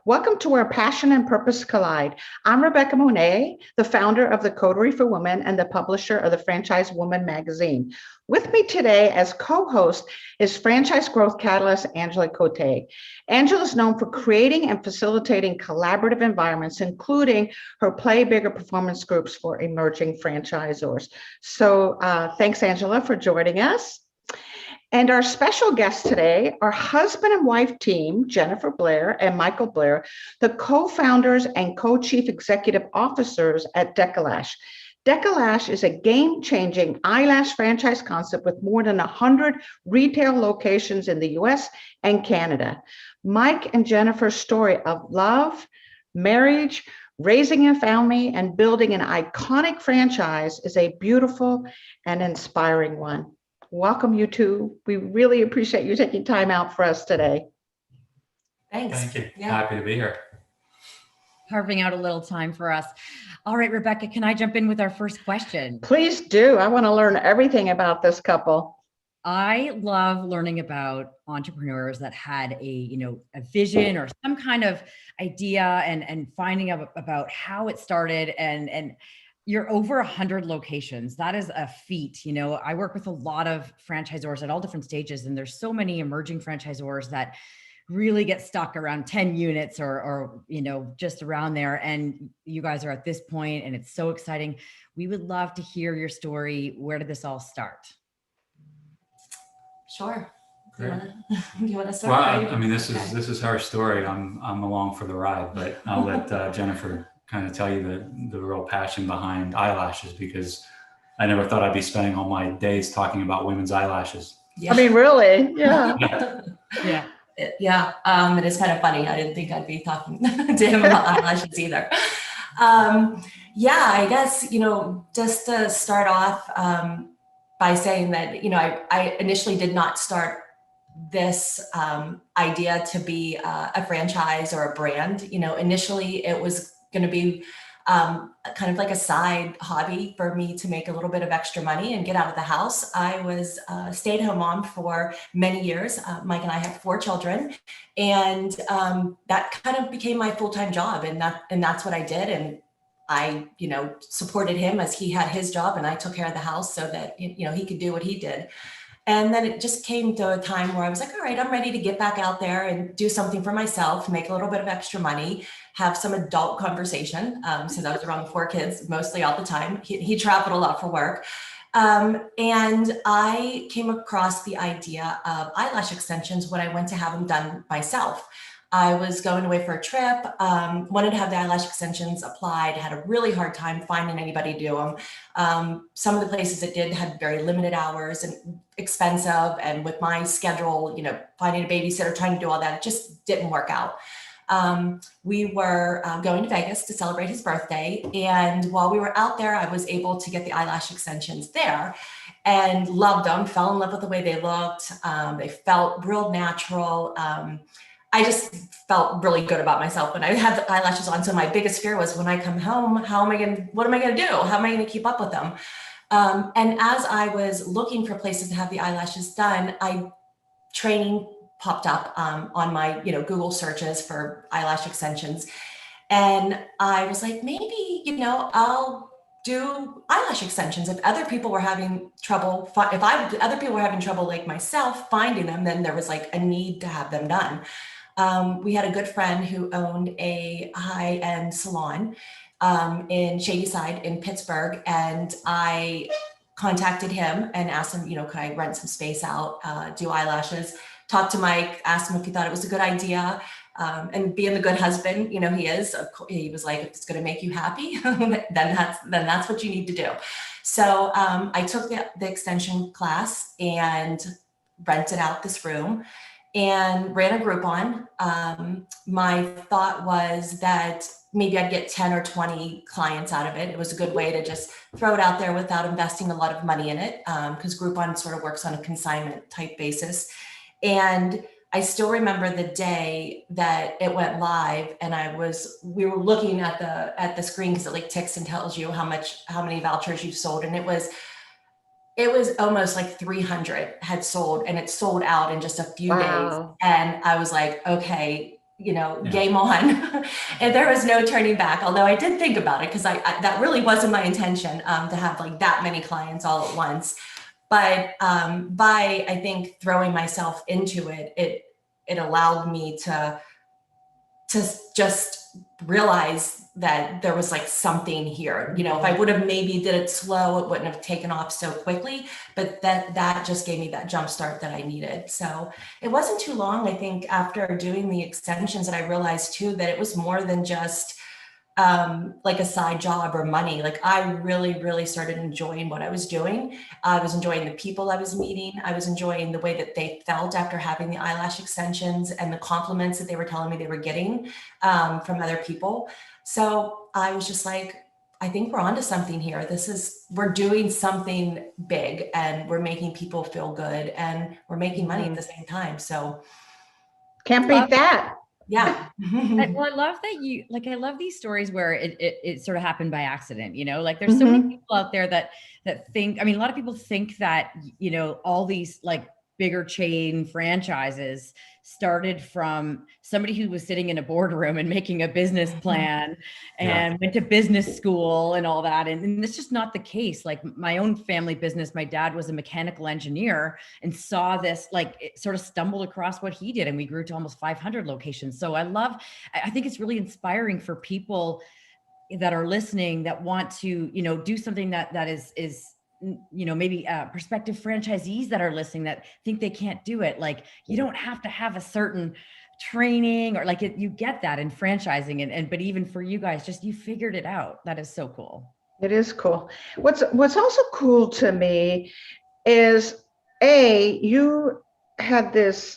Welcome to Where Passion and Purpose Collide. I'm Rebecca Monet, the founder of the Coterie for Women and the publisher of the Franchise Woman magazine. With me today as co-host is franchise growth catalyst Angela Cote. Angela is known for creating and facilitating collaborative environments, including her Play Bigger performance groups for emerging franchisors. So thanks, Angela, for joining us. And our special guests today are husband and wife team, Jennifer Blair and Michael Blair, the co-founders and co-chief executive officers at Deka Lash. Deka Lash is a game-changing eyelash franchise concept with more than 100 retail locations in the US and Canada. Mike and Jennifer's story of love, marriage, raising a family, and building an iconic franchise is a beautiful and inspiring one. Welcome, you two. We really appreciate you taking time out for us today. Thanks. Thank you. Yeah. Happy to be here. Carving out a little time for us. All right, Rebecca, can I jump in with our first question? Please do. I want to learn everything about this couple. I love learning about entrepreneurs that had a vision or some kind of idea and finding out about how it started and you're over 100 locations. That is a feat. I work with a lot of franchisors at all different stages, and there's so many emerging franchisors that really get stuck around 10 units or just around there. And you guys are at this point, and it's so exciting. We would love to hear your story. Where did this all start? Sure. Great. You want to start? Well, I mean, this is her story. I'm along for the ride, but I'll let Jennifer kind of tell you the real passion behind eyelashes, because I never thought I'd be spending all my days talking about women's eyelashes. Yeah. I mean, really? Yeah. Yeah. It is kind of funny. I didn't think I'd be talking to him about eyelashes either. I guess, just to start off by saying that, I initially did not start this idea to be a franchise or a brand. Initially it was going to be kind of like a side hobby for me to make a little bit of extra money and get out of the house. I was a stay-at-home mom for many years. Mike and I have 4 children, and that kind of became my full-time job, and that's what I did. And I, supported him as he had his job, and I took care of the house so that, he could do what he did. And then it just came to a time where I was like, all right, I'm ready to get back out there and do something for myself, make a little bit of extra money, have some adult conversation. Since I was around 4 kids mostly all the time. He traveled a lot for work. And I came across the idea of eyelash extensions when I went to have them done myself. I was going away for a trip, wanted to have the eyelash extensions applied, had a really hard time finding anybody to do them. Some of the places that did had very limited hours and expensive. And with my schedule, finding a babysitter, trying to do all that, it just didn't work out. We were going to Vegas to celebrate his birthday. And while we were out there, I was able to get the eyelash extensions there and loved them, fell in love with the way they looked. They felt real natural. I just felt really good about myself when I had the eyelashes on. So my biggest fear was when I come home, what am I going to do? How am I going to keep up with them? And as I was looking for places to have the eyelashes done, training popped up on my Google searches for eyelash extensions. And I was like, maybe, I'll do eyelash extensions. If other people were having trouble, other people were having trouble like myself finding them, then there was like a need to have them done. We had a good friend who owned a high-end salon in Shadyside in Pittsburgh, and I contacted him and asked him, could I rent some space out, do eyelashes? Talked to Mike, asked him if he thought it was a good idea, and being the good husband, he is. He was like, if it's going to make you happy, then that's what you need to do. So I took the extension class and rented out this room and ran a Groupon. My thought was that maybe I'd get 10 or 20 clients out of it. It was a good way to just throw it out there without investing a lot of money in it, because Groupon sort of works on a consignment type basis. And I still remember the day that it went live, and we were looking at the screen because it like ticks and tells you how many vouchers you've sold. And it was almost like 300 had sold, and it sold out in just a few days. Wow. And I was like, okay, Yeah. game on. And there was no turning back. Although I did think about it, because I that really wasn't my intention, to have like that many clients all at once. But by, I think, throwing myself into it, it allowed me to just realize that there was like something here. If I would have maybe did it slow, it wouldn't have taken off so quickly. But that just gave me that jump start that I needed. So it wasn't too long, I think, after doing the extensions, that I realized too that it was more than just like a side job or money. Like I really, really started enjoying what I was doing. I was enjoying the people I was meeting. I was enjoying the way that they felt after having the eyelash extensions and the compliments that they were telling me they were getting from other people. So I was just like, I think we're onto something here. We're doing something big, and we're making people feel good, and we're making money at the same time. So Can't beat that. yeah. Well, I love that I love these stories where it sort of happened by accident, like there's so many people out there that think, a lot of people think that, all these like bigger chain franchises started from somebody who was sitting in a boardroom and making a business plan and went to business school and all that. And it's just not the case. Like my own family business, my dad was a mechanical engineer and saw this, like it sort of stumbled across what he did, and we grew to almost 500 locations. So I think it's really inspiring for people that are listening that want to, do something that is maybe prospective franchisees that are listening that think they can't do it. Like you don't have to have a certain training or like you get that in franchising, but even for you guys, just you figured it out. That is so cool. It is cool. What's also cool to me is you had this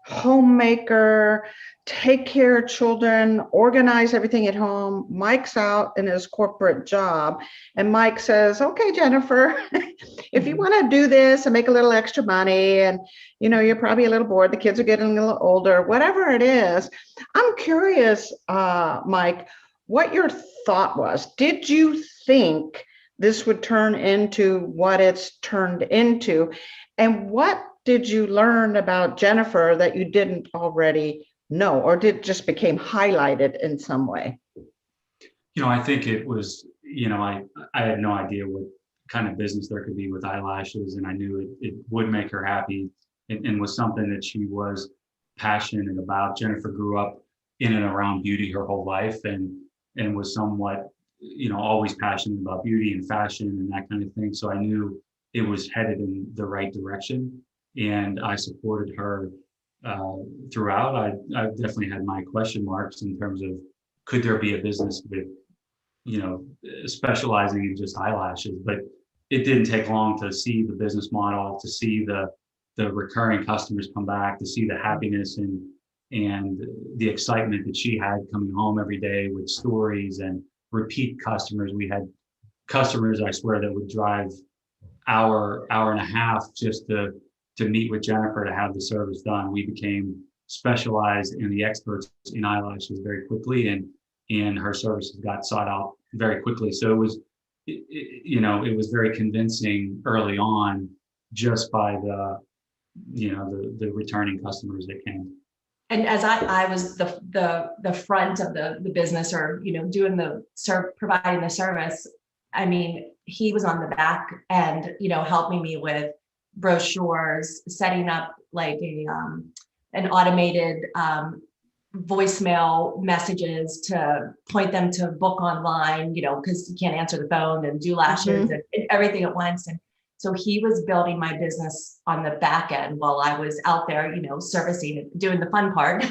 homemaker, take care of children, organize everything at home. Mike's out in his corporate job, and Mike says, okay, Jennifer, if you want to do this and make a little extra money, and you're probably a little bored, the kids are getting a little older, whatever it is. I'm curious, Mike, what your thought was. Did you think this would turn into what it's turned into? And what did you learn about Jennifer that you didn't already know, or did just became highlighted in some way? I think it was, I had no idea what kind of business there could be with eyelashes, and I knew it would make her happy, and was something that she was passionate about. Jennifer grew up in and around beauty her whole life, and was somewhat, always passionate about beauty and fashion and that kind of thing. So I knew it was headed in the right direction, and I supported her throughout. I definitely had my question marks in terms of, could there be a business with, specializing in just eyelashes? But it didn't take long to see the business model, to see the recurring customers come back, to see the happiness and the excitement that she had coming home every day with stories and repeat customers. We had customers, I swear, that would drive hour and a half just to meet with Jennifer to have the service done. We became specialized and the experts in eyelashes very quickly, and her services got sought out very quickly. So it was, it was very convincing early on, just by the returning customers that came. And as I was the front of the business, or doing providing the service, he was on the back end, helping me with brochures, setting up like an automated voicemail messages to point them to book online, because you can't answer the phone and do lashes and everything at once. And so he was building my business on the back end while I was out there, servicing and doing the fun part,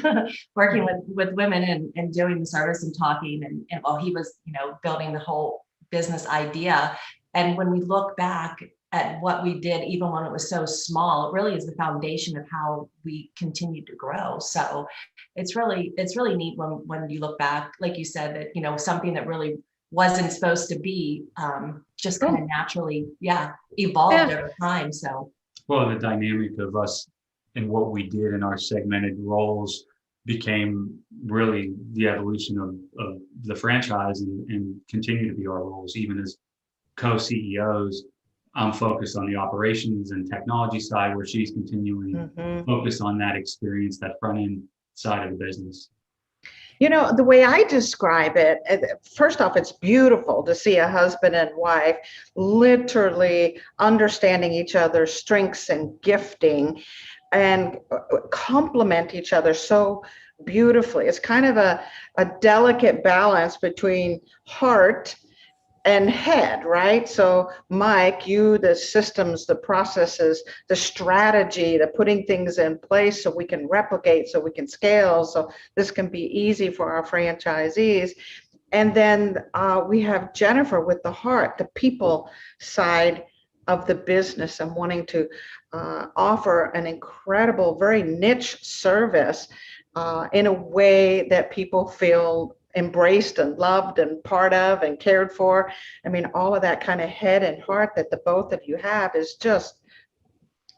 working with women and doing the service and talking. And while he was, building the whole business idea. And when we look back at what we did, even when it was so small, it really is the foundation of how we continued to grow. So it's really neat when you look back, like you said, that, something that really wasn't supposed to be, just kind of naturally, evolved over time. So, well, the dynamic of us, what we did in our segmented roles became really the evolution of the franchise, and continue to be our roles. Even as co-CEOs, I'm focused on the operations and technology side, where she's continuing focused on that experience, that front end side of the business. You know, the way I describe it, first off, it's beautiful to see a husband and wife literally understanding each other's strengths and gifting, and complement each other so beautifully. It's kind of a delicate balance between heart and head, right? So Mike, you, the systems, the processes, the strategy, the putting things in place so we can replicate, so we can scale, so this can be easy for our franchisees. And then we have Jennifer with the heart, the people side of the business, and wanting to offer an incredible, very niche service in a way that people feel embraced and loved and part of and cared for. I mean, all of that kind of head and heart that the both of you have is just,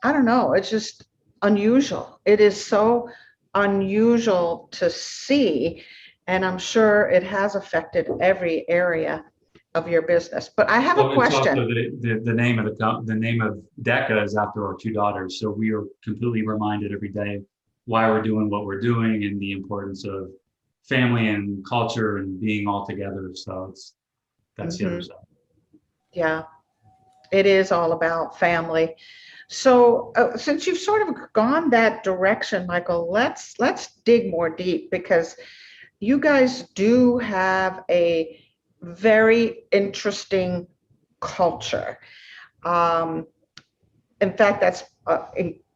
I don't know, it's just unusual. It is so unusual to see, and I'm sure it has affected every area of your business. But I have a question. The name of the name of Deka is after our two daughters, so we are completely reminded every day why we're doing what we're doing, and the importance of family and culture and being all together. So that's the other side. Yeah, it is all about family. So since you've sort of gone that direction, Michael, let's dig more deep, because you guys do have a very interesting culture. In fact, that's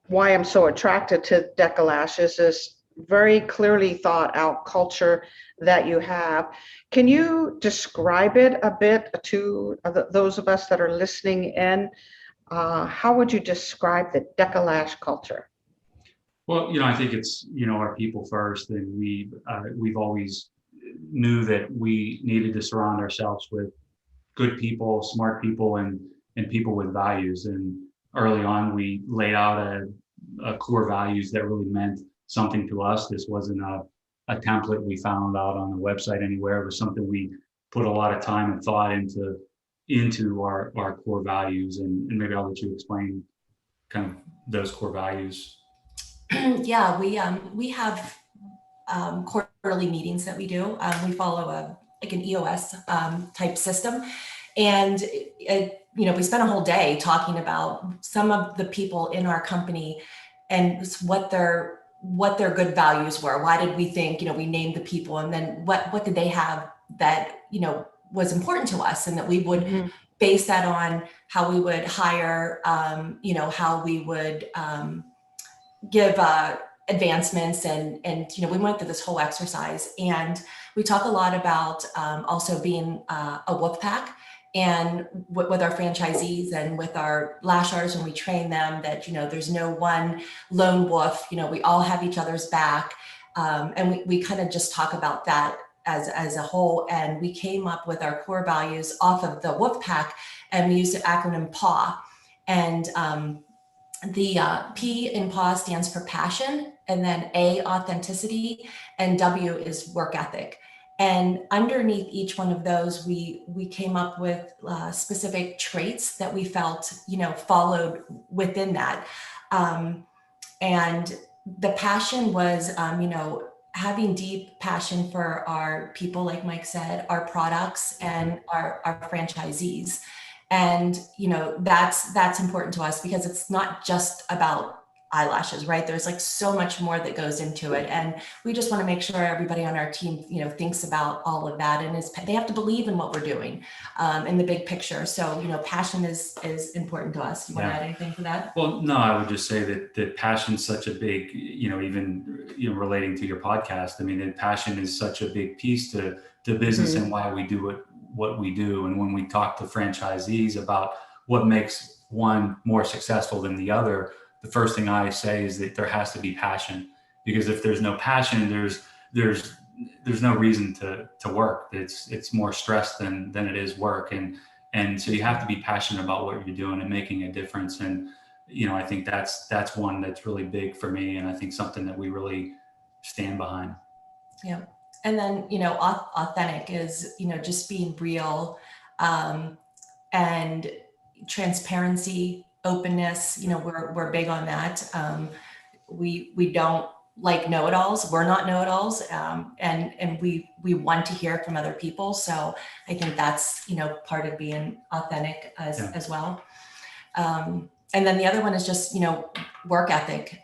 why I'm so attracted to Deka Lash, is this very clearly thought out culture that you have. Can you describe it a bit to those of us that are listening in? How would you describe the Deka Lash culture? Well, I think it's, our people first, and we've always knew that we needed to surround ourselves with good people, smart people, and people with values. And early on, we laid out a core values that really meant something to us. This wasn't a template we found out on the website anywhere. It was something we put a lot of time and thought into our core values. And maybe I'll let you explain kind of those core values. Yeah, we have quarterly meetings that we do. We follow an EOS type system, and we spent a whole day talking about some of the people in our company and what their good values were. Why did we think, we named the people, and then what did they have that, was important to us, and that we would base that on how we would hire, how we would give advancements, and we went through this whole exercise. And we talk a lot about also being a wolf pack, and with our franchisees and with our lashers, when we train them, that there's no one lone wolf, we all have each other's back, and we kind of just talk about that as a whole. And we came up with our core values off of the wolf pack, and we used the acronym PAW. And the P in PAW stands for passion, and then A, authenticity, and W is work ethic. And underneath each one of those, we came up with specific traits that we felt, followed within that. And the passion was, having deep passion for our people, like Mike said, our products, and our franchisees. And, that's important to us, because it's not just about eyelashes, right? There's like so much more that goes into it. And we just want to make sure everybody on our team, thinks about all of that, and they have to believe in what we're doing in the big picture. So, passion is important to us. You want to add anything to that? Well, no, I would just say that passion's such a big, even relating to your podcast. I mean, that passion is such a big piece to business and why we do what we do. And when we talk to franchisees about what makes one more successful than the other, the first thing I say is that there has to be passion, because if there's no passion, there's no reason to work. It's more stress than it is work. And so you have to be passionate about what you're doing and making a difference. And I think that's one that's really big for me, and I think something that we really stand behind. Yeah. And then, authentic is, just being real, and transparency, openness, we're big on that. We don't like know-it-alls. We're not know-it-alls. And we want to hear from other people. So I think that's, part of being authentic as well. And then the other one is just, work ethic,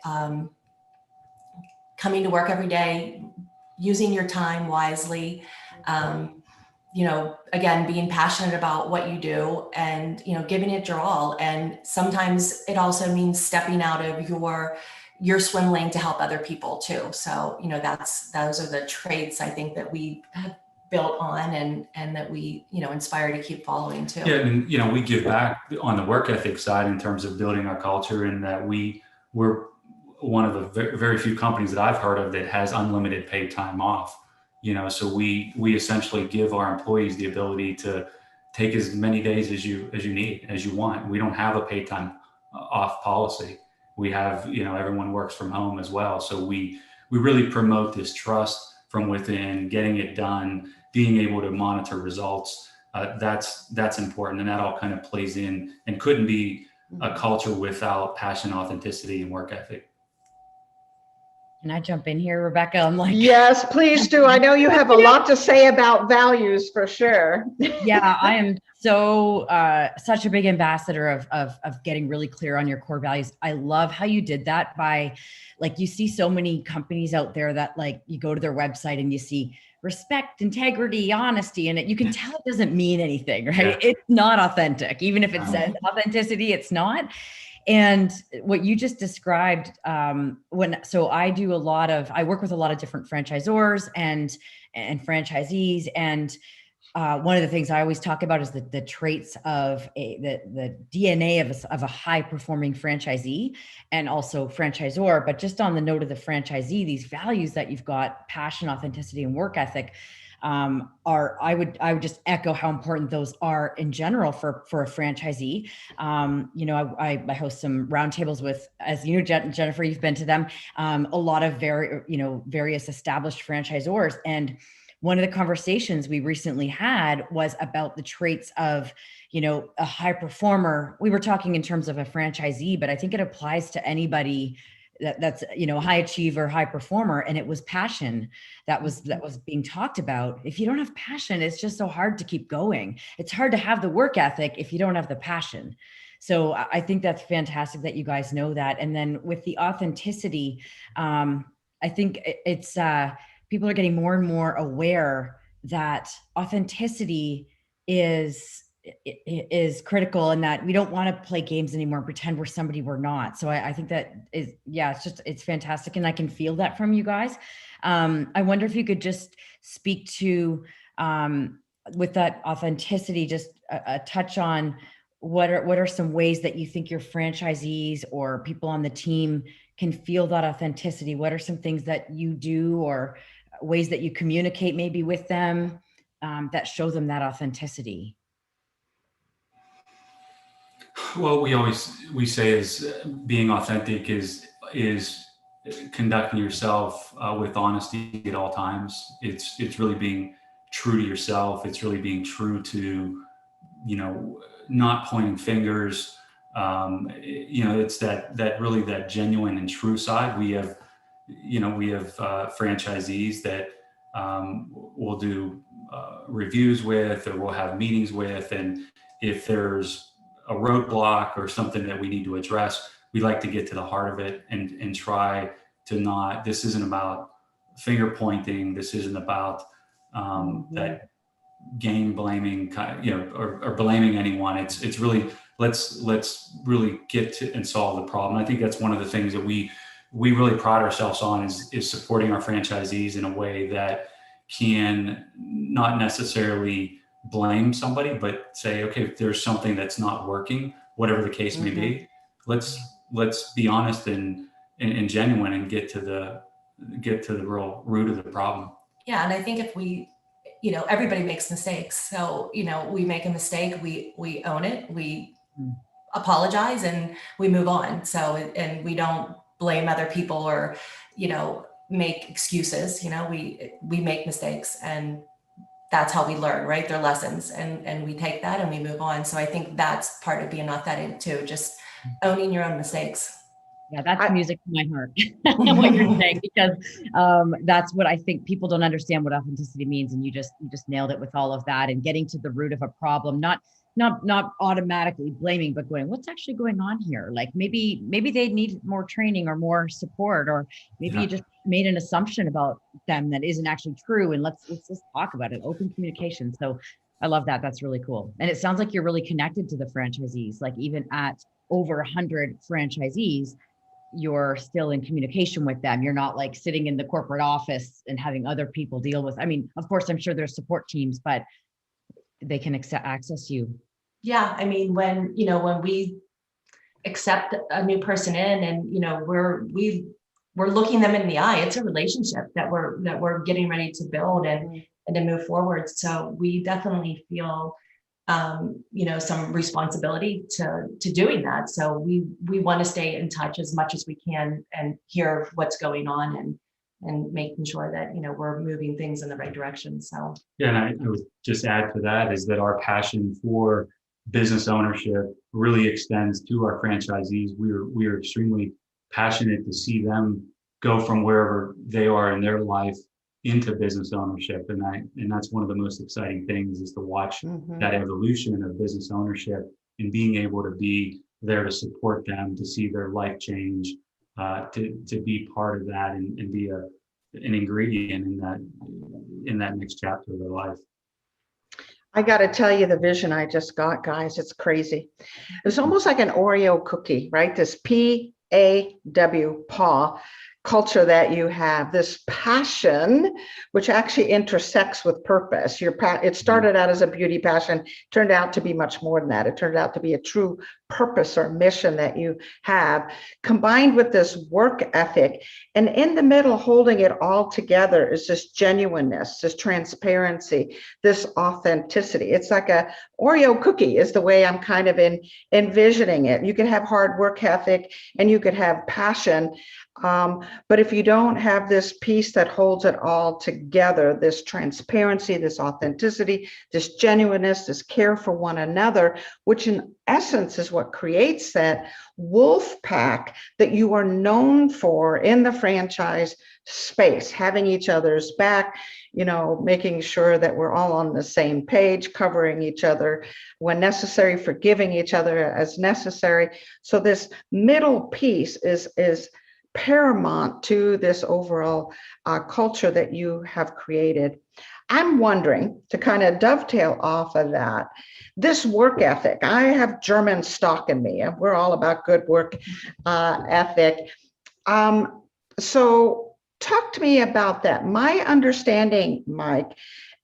coming to work every day, using your time wisely, again, being passionate about what you do and, giving it your all. And sometimes it also means stepping out of your swim lane to help other people too. So, those are the traits I think that we have built on and that we, inspire to keep following too. Yeah. And, we give back on the work ethic side in terms of building our culture, and that we're one of the very few companies that I've heard of that has unlimited paid time off. So we essentially give our employees the ability to take as many days as you need, as you want. We don't have a paid time off policy. We have, everyone works from home as well. So we really promote this trust from within, getting it done, being able to monitor results. That's important. And that all kind of plays in, and couldn't be a culture without passion, authenticity, and work ethic. Can I jump in here, Rebecca? I'm like, yes, please do. I know you have a lot to say about values for sure. Yeah, I am so such a big ambassador of getting really clear on your core values. I love how you did that by, like, you see so many companies out there that, like, you go to their website and you see respect, integrity, honesty, and you can tell it doesn't mean anything, right? Yeah. It's not authentic. Even if it says authenticity, it's not. And what you just described, I work with a lot of different franchisors and franchisees. And one of the things I always talk about is the traits of the DNA of a high performing franchisee and also franchisor. But just on the note of the franchisee, these values that you've got, passion, authenticity, and work ethic, I would just echo how important those are in general for a franchisee. I host some roundtables with, as you know, Jennifer, you've been to them, a lot of various established franchisors. And one of the conversations we recently had was about the traits of, a high performer. We were talking in terms of a franchisee, but I think it applies to anybody that's a high achiever, high performer. And it was passion that was being talked about. If you don't have passion, it's just so hard to keep going. It's hard to have the work ethic if you don't have the passion. So I think that's fantastic that you guys know that. And then with the authenticity, I think it's people are getting more and more aware that authenticity is critical, and that we don't want to play games anymore and pretend we're somebody we're not. So I think that is, it's fantastic. And I can feel that from you guys. I wonder if you could just speak to, with that authenticity, just a touch on what are some ways that you think your franchisees or people on the team can feel that authenticity? What are some things that you do or ways that you communicate maybe with them that show them that authenticity? Well, we say is being authentic is conducting yourself with honesty at all times. It's really being true to yourself. It's really being true to, not pointing fingers. It's that really that genuine and true side. We have franchisees that we'll do reviews with, or we'll have meetings with, and if there's a roadblock or something that we need to address, we like to get to the heart of it and try to not, this isn't about finger pointing. This isn't about that game blaming, or blaming anyone. It's really, let's really get to and solve the problem. I think that's one of the things that we really pride ourselves on is supporting our franchisees in a way that can not necessarily blame somebody, but say, okay, if there's something that's not working, whatever the case may be, let's be honest and genuine and get to the real root of the problem. Yeah. And I think if we, everybody makes mistakes. So, we make a mistake, we own it. We apologize and we move on. So, and we don't blame other people or, make excuses. We make mistakes, and that's how we learn, right? They're lessons, and we take that and we move on. So I think that's part of being authentic too, just owning your own mistakes. Yeah, that's music to my heart, what you're saying, because that's what I think people don't understand what authenticity means, and you just nailed it with all of that, and getting to the root of a problem, not automatically blaming, but going, what's actually going on here? Like maybe they need more training or more support, or maybe you just made an assumption about them that isn't actually true, and let's just talk about it. Open communication. So I love that. That's really cool. And it sounds like you're really connected to the franchisees, like even at over 100 franchisees, you're still in communication with them. You're not like sitting in the corporate office and having other people deal with. I mean, of course, I'm sure there's support teams, but they can access you. Yeah. I mean, when we accept a new person in, and, we're looking them in the eye, it's a relationship that we're getting ready to build and to move forward. So we definitely feel some responsibility to doing that. So we want to stay in touch as much as we can and hear what's going on and making sure that, we're moving things in the right direction. So yeah, and I would just add to that is that our passion for business ownership really extends to our franchisees. We are extremely passionate to see them go from wherever they are in their life into business ownership, and that's one of the most exciting things, is to watch that evolution of business ownership and being able to be there to support them, to see their life change, to be part of that and be an ingredient in that next chapter of their life. I got to tell you, the vision I just got, guys, it's crazy. It's almost like an Oreo cookie, right? This PAW, paw culture that you have, this passion, which actually intersects with purpose. It started out as a beauty passion, turned out to be much more than that. It turned out to be a true purpose or mission that you have, combined with this work ethic. And in the middle, holding it all together, is this genuineness, this transparency, this authenticity. It's like a Oreo cookie is the way I'm kind of envisioning it. You could have hard work ethic and you could have passion. But if you don't have this piece that holds it all together, this transparency, this authenticity, this genuineness, this care for one another, which in essence is what creates that wolf pack that you are known for in the franchise space, having each other's back, making sure that we're all on the same page, covering each other when necessary, forgiving each other as necessary. So this middle piece is paramount to this overall culture that you have created. I'm wondering, to kind of dovetail off of that, this work ethic. I have German stock in me. We're all about good work ethic. So talk to me about that. My understanding, Mike,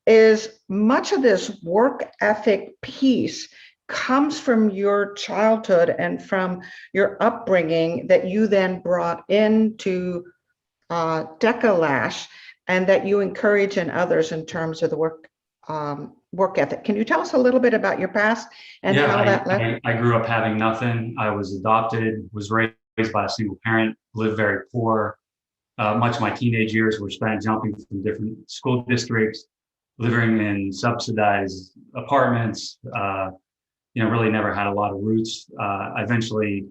is much of this work ethic piece comes from your childhood and from your upbringing that you then brought into Deka Lash, and that you encourage in others in terms of the work ethic. Can you tell us a little bit about your past and how that led? I grew up having nothing. I was adopted, was raised by a single parent, lived very poor. Much of my teenage years were spent jumping from different school districts, living in subsidized apartments. Really never had a lot of roots. Eventually,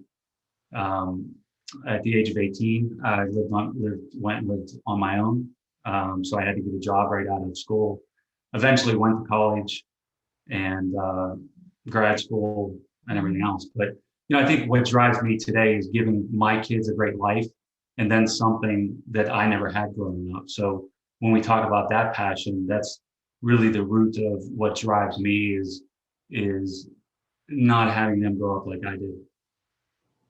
at the age of 18, I went and lived on my own. So I had to get a job right out of school. Eventually went to college and grad school and everything else. But, I think what drives me today is giving my kids a great life, and then something that I never had growing up. So when we talk about that passion, that's really the root of what drives me is not having them grow up like I did.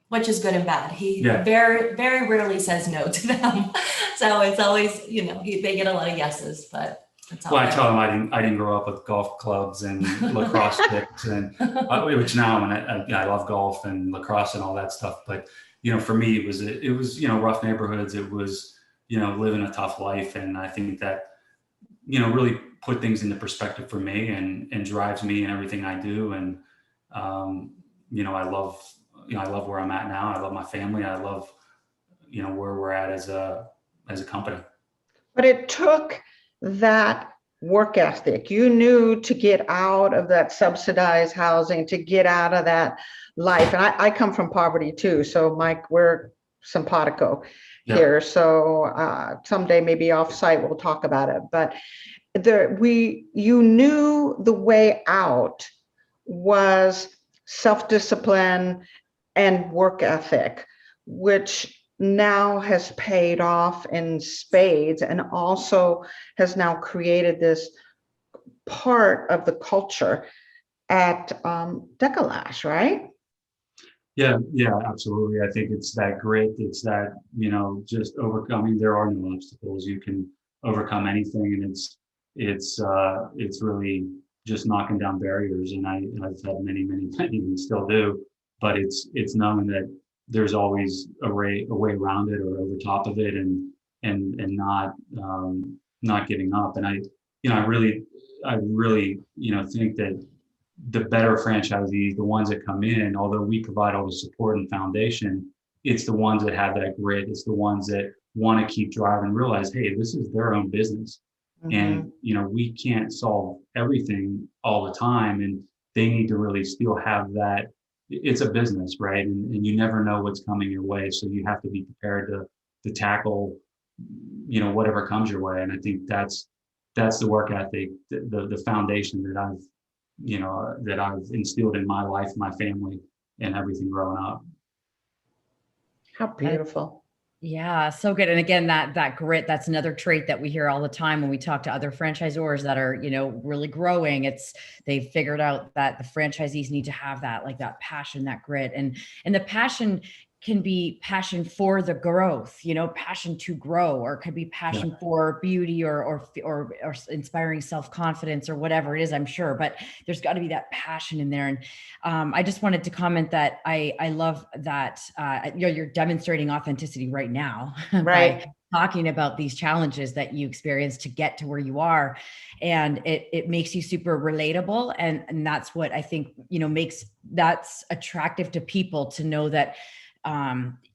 Which is good and bad. He very, very rarely says no to them. So it's always, they get a lot of yeses, but it's all I tell them I didn't grow up with golf clubs and lacrosse sticks, and which now I love golf and lacrosse and all that stuff. But for me, it was rough neighborhoods. It was living a tough life, and I think that really put things into perspective for me and drives me in everything I do. And I love where I'm at now. I love my family. I love, where we're at as a company. But it took that work ethic. You knew to get out of that subsidized housing, to get out of that life. And I come from poverty too. So Mike, we're simpatico here. So someday maybe offsite we'll talk about it. But you knew the way out was self-discipline and work ethic, which now has paid off in spades and also has now created this part of the culture at Deka Lash, right? Yeah, absolutely. I think it's that grit. It's that, just overcoming. There are no obstacles. You can overcome anything, and it's really just knocking down barriers. And I've had many, and still do. But it's knowing that there's always a way around it or over top of it, and not giving up. And I really think that the better franchisees, the ones that come in, although we provide all the support and foundation, it's the ones that have that grit. It's the ones that want to keep driving, realize, hey, this is their own business. And, we can't solve everything all the time. And they need to really still have that. It's a business, right? And you never know what's coming your way. So you have to be prepared to tackle, whatever comes your way. And I think that's the work ethic, the foundation that I've instilled in my life, my family, and everything growing up. How beautiful. Yeah, so good. And again, that grit, that's another trait that we hear all the time when we talk to other franchisors that are, really growing. They've figured out that the franchisees need to have that, like that passion, that grit, and the passion can be passion for the growth, passion to grow, or it could be passion for beauty or inspiring self-confidence or whatever it is, I'm sure, but there's got to be that passion in there. And I just wanted to comment that I love that, you're demonstrating authenticity right now, right? By talking about these challenges that you experienced to get to where you are. And it makes you super relatable. And that's what I think, makes that's attractive to people, to know that,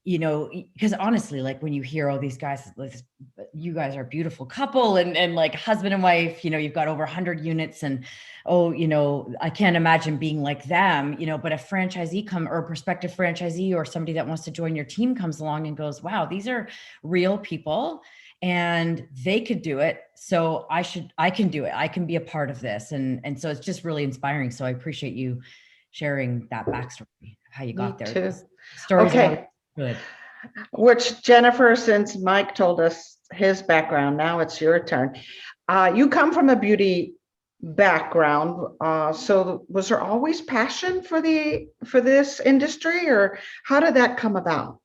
because honestly, like when you hear all these guys, like, you guys are a beautiful couple and like husband and wife, you've got over 100 units and, I can't imagine being like them, but a franchisee or a prospective franchisee or somebody that wants to join your team comes along and goes, wow, these are real people and they could do it. So I can do it. I can be a part of this. And so it's just really inspiring. So I appreciate you sharing that backstory, how you got there. Too. Stories okay. Good. Which, Jennifer, since Mike told us his background, now it's your turn. You come from a beauty background. So was there always passion for this industry, or how did that come about?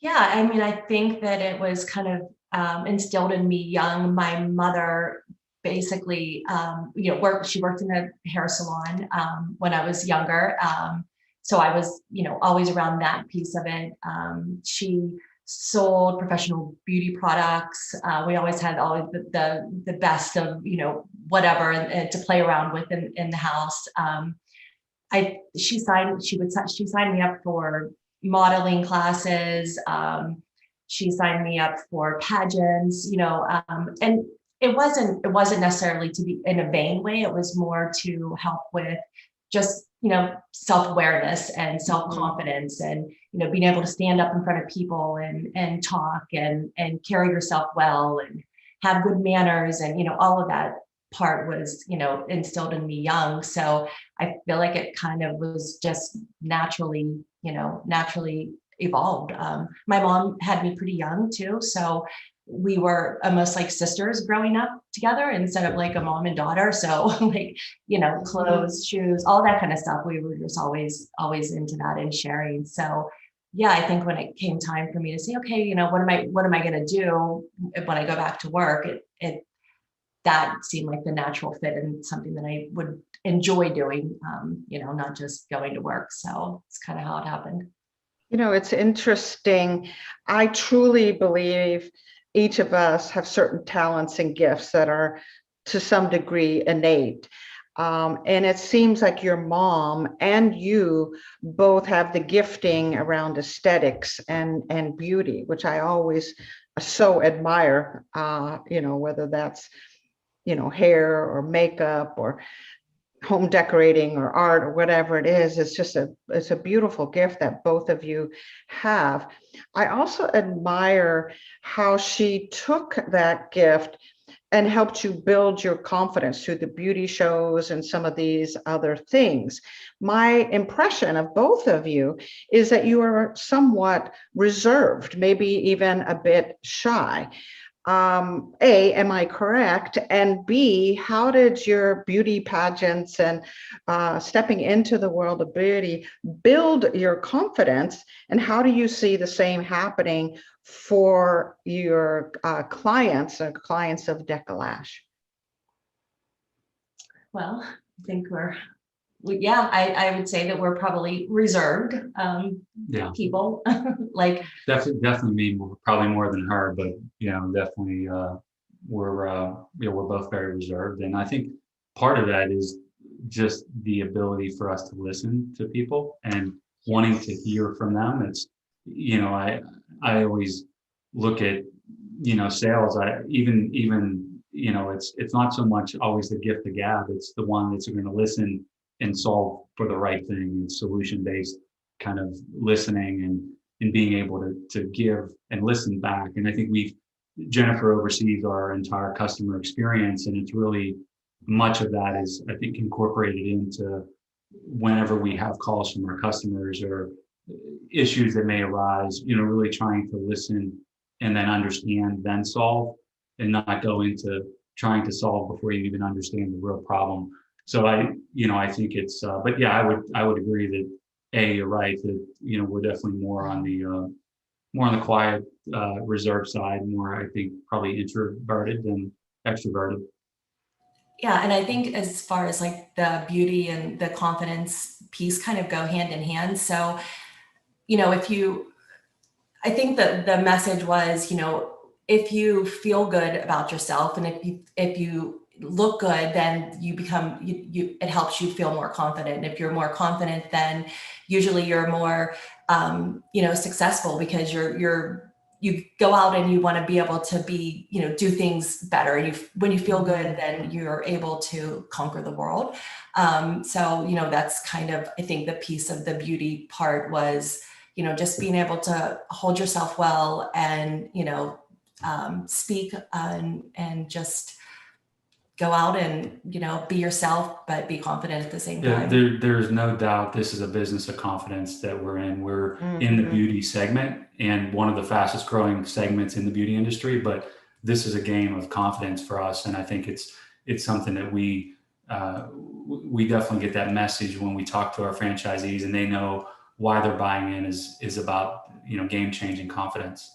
Yeah, I mean, I think that it was kind of instilled in me young. My mother basically, she worked in a hair salon when I was younger. So I was, always around that piece of it. She sold professional beauty products. We always had the best of, whatever and to play around with in the house. She signed me up for modeling classes. She signed me up for pageants, and it wasn't necessarily to be in a vain way. It was more to help with just, self-awareness and self-confidence and, being able to stand up in front of people and talk and carry yourself well and have good manners. And, all of that part was, instilled in me young. So I feel like it kind of was just naturally evolved. My mom had me pretty young too. So we were almost like sisters growing up together instead of like a mom and daughter. So like, clothes, shoes, all that kind of stuff. We were just always into that and sharing. So yeah, I think when it came time for me to say, okay, what am I going to do when I go back to work? That seemed like the natural fit and something that I would enjoy doing, not just going to work. So it's kind of how it happened. It's interesting. I truly believe each of us have certain talents and gifts that are to some degree innate. And it seems like your mom and you both have the gifting around aesthetics and beauty, which I always so admire, whether that's, hair or makeup or home decorating or art or whatever it is. It's a beautiful gift that both of you have. I also admire how she took that gift and helped you build your confidence through the beauty shows and some of these other things. My impression of both of you is that you are somewhat reserved, maybe even a bit shy. A, am I correct? And B, how did your beauty pageants and stepping into the world of beauty build your confidence? And how do you see the same happening for your clients of Deka Lash? Well, I think I would say that we're probably reserved people. Like definitely me, probably more than her, but definitely we're both very reserved, and I think part of that is just the ability for us to listen to people and wanting to hear from them. It's I always look at sales. It's not so much always the gift of gab. It's the one that's going to listen and solve for the right thing, and solution-based kind of listening and being able to give and listen back. And I think Jennifer oversees our entire customer experience, and it's really much of that is, I think, incorporated into whenever we have calls from our customers or issues that may arise, really trying to listen and then understand, then solve, and not go into trying to solve before you even understand the real problem. So I think it's, but yeah, I would agree that you're right, that, we're definitely more on the quiet, reserved side, more, I think, probably introverted than extroverted. Yeah, and I think as far as like the beauty and the confidence piece kind of go hand in hand. So, I think that the message was, if you feel good about yourself and if you look good, then you become, it helps you feel more confident. And if you're more confident, then usually you're more, successful, because you go out and you want to be able to be, do things better. When you feel good, then you're able to conquer the world. So, that's kind of, I think, the piece of the beauty part was, just being able to hold yourself well and, speak and just go out and, be yourself, but be confident at the same time. There's no doubt this is a business of confidence that we're in. We're in the beauty segment, and one of the fastest growing segments in the beauty industry, but this is a game of confidence for us. And I think it's something that we definitely get that message when we talk to our franchisees, and they know why they're buying in is about, game-changing confidence.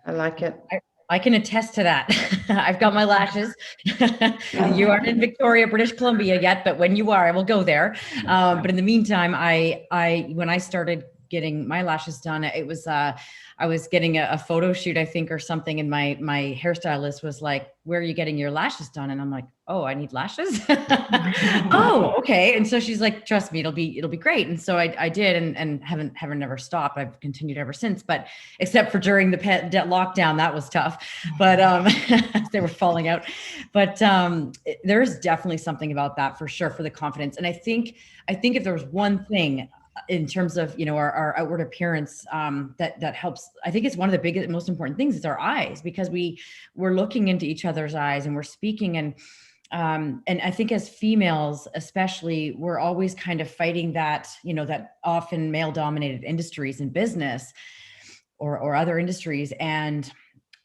I like it. I can attest to that. I've got my lashes. You aren't in Victoria, British Columbia yet, but when you are, I will go there. But in the meantime, when I started getting my lashes done, it was I was getting a photo shoot, I think, or something, and my hairstylist was like, "Where are you getting your lashes done?" And I'm like, "Oh, I need lashes." Oh, okay. And so she's like, "Trust me, it'll be great." And so I did, and haven't never stopped. I've continued ever since, but except for during the lockdown, that was tough. But they were falling out. But there's definitely something about that for sure, for the confidence. And I think if there was one thing in terms of, our outward appearance, that helps. I think it's one of the biggest, most important things is our eyes, because we're looking into each other's eyes and we're speaking. And I think as females, especially, we're always kind of fighting that, that often male dominated industries in business or other industries. And,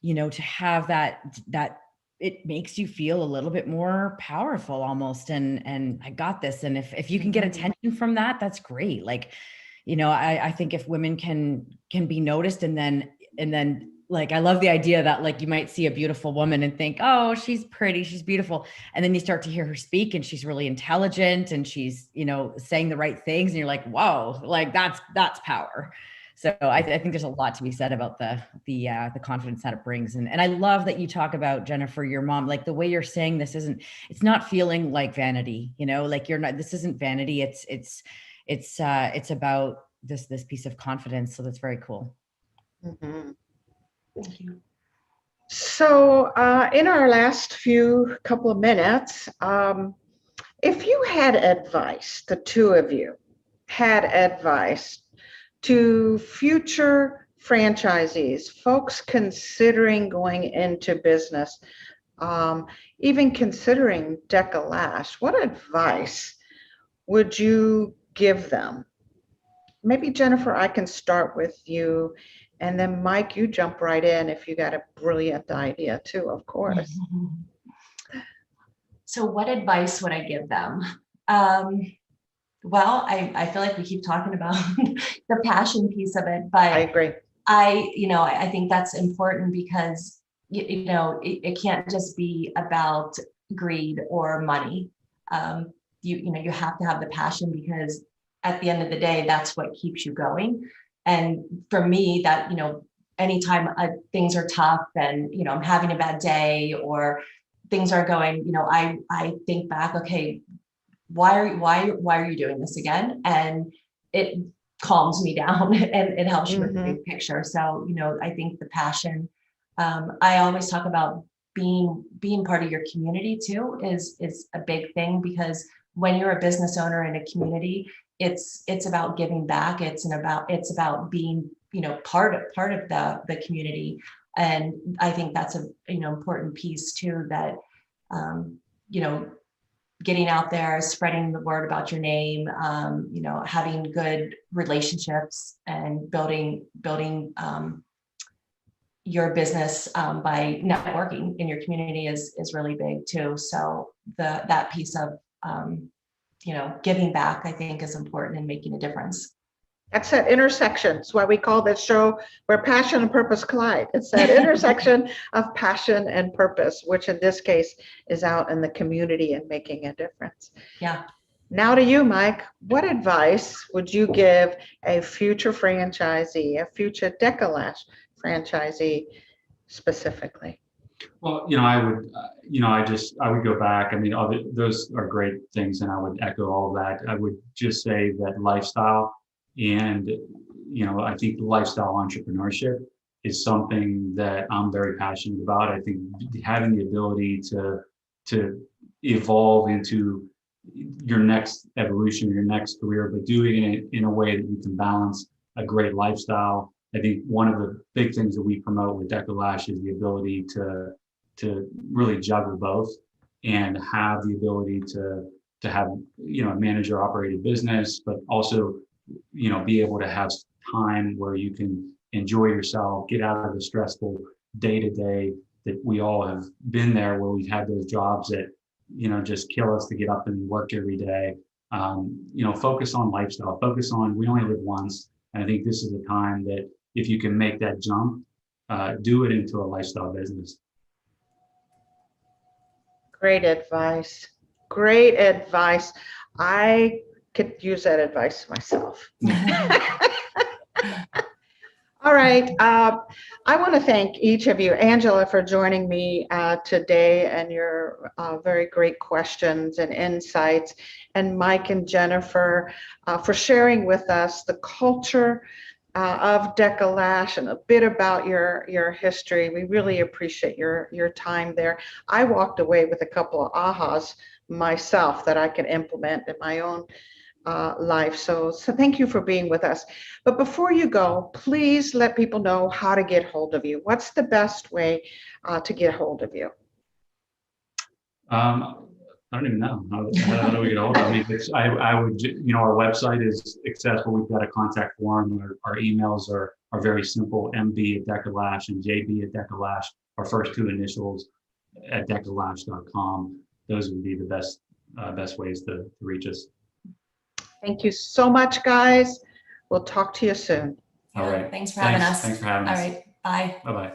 to have that it makes you feel a little bit more powerful almost. And I got this. And if you can get attention from that, that's great. Like, I think if women can be noticed, and then like, I love the idea that, like, you might see a beautiful woman and think, oh, she's pretty, she's beautiful. And then you start to hear her speak and she's really intelligent and she's, saying the right things. And you're like, whoa, like that's power. So I think there's a lot to be said about the confidence that it brings. And I love that you talk about, Jennifer, your mom, like the way you're saying this it's not feeling like vanity, like this isn't vanity. It's about this piece of confidence. So that's very cool. Mhm. Thank you. So in our last couple of minutes, if you had advice, the two of you had advice to future franchisees, folks considering going into business, even considering Deka Lash, what advice would you give them? Maybe Jennifer, I can start with you, and then Mike, you jump right in if you got a brilliant idea too, of course. So what advice would I give them? Well, I feel like we keep talking about the passion piece of it, but I agree. I think that's important because, it can't just be about greed or money. You have to have the passion, because at the end of the day, that's what keeps you going. And for me, that, anytime things are tough and, I'm having a bad day or things are going, I think back, okay, why are you doing this again? And it calms me down and it helps you with the big picture. So, I think the passion, I always talk about being part of your community too is a big thing, because when you're a business owner in a community, it's about giving back. It's about being, part of the community. And I think that's a, important piece too, that, getting out there, spreading the word about your name, having good relationships and building your business by networking in your community is really big too. So that piece of giving back, I think, is important in making a difference. That's that intersection. That's why we call this show Where Passion and Purpose Collide. It's that intersection of passion and purpose, which in this case is out in the community and making a difference. Yeah. Now to you, Mike. What advice would you give a future franchisee, a future Deka Lash franchisee specifically? Well, I would, I would go back. I mean, those are great things, and I would echo all that. I would just say that lifestyle. And, I think lifestyle entrepreneurship is something that I'm very passionate about. I think having the ability to evolve into your next evolution, your next career, but doing it in a way that you can balance a great lifestyle. I think one of the big things that we promote with Deka Lash is the ability to really juggle both and have the ability to have, manage or operate a business, but also be able to have time where you can enjoy yourself, get out of the stressful day-to-day that we all have been there, where we've had those jobs that, just kill us to get up and work every day. Focus on lifestyle, focus on, we only live once. And I think this is the time that if you can make that jump, do it into a lifestyle business. Great advice. Great advice. I could use that advice myself. All right. I want to thank each of you, Angela, for joining me today, and your very great questions and insights, and Mike and Jennifer for sharing with us the culture of Deka Lash and a bit about your history. We really appreciate your time there. I walked away with a couple of ahas myself that I can implement in my own life. So thank you for being with us. But before you go, please let people know how to get hold of you. What's the best way to get hold of you? I don't even know. How do we get hold of me? I would, our website is accessible. We've got a contact form. Our emails are very simple: mb@dekalash and jb@dekalash. Our first two initials at dekalash.com. Those would be the best ways to reach us. Thank you so much, guys. We'll talk to you soon. All right. Thanks for having us. Thanks for having us. All right. Bye. Bye-bye.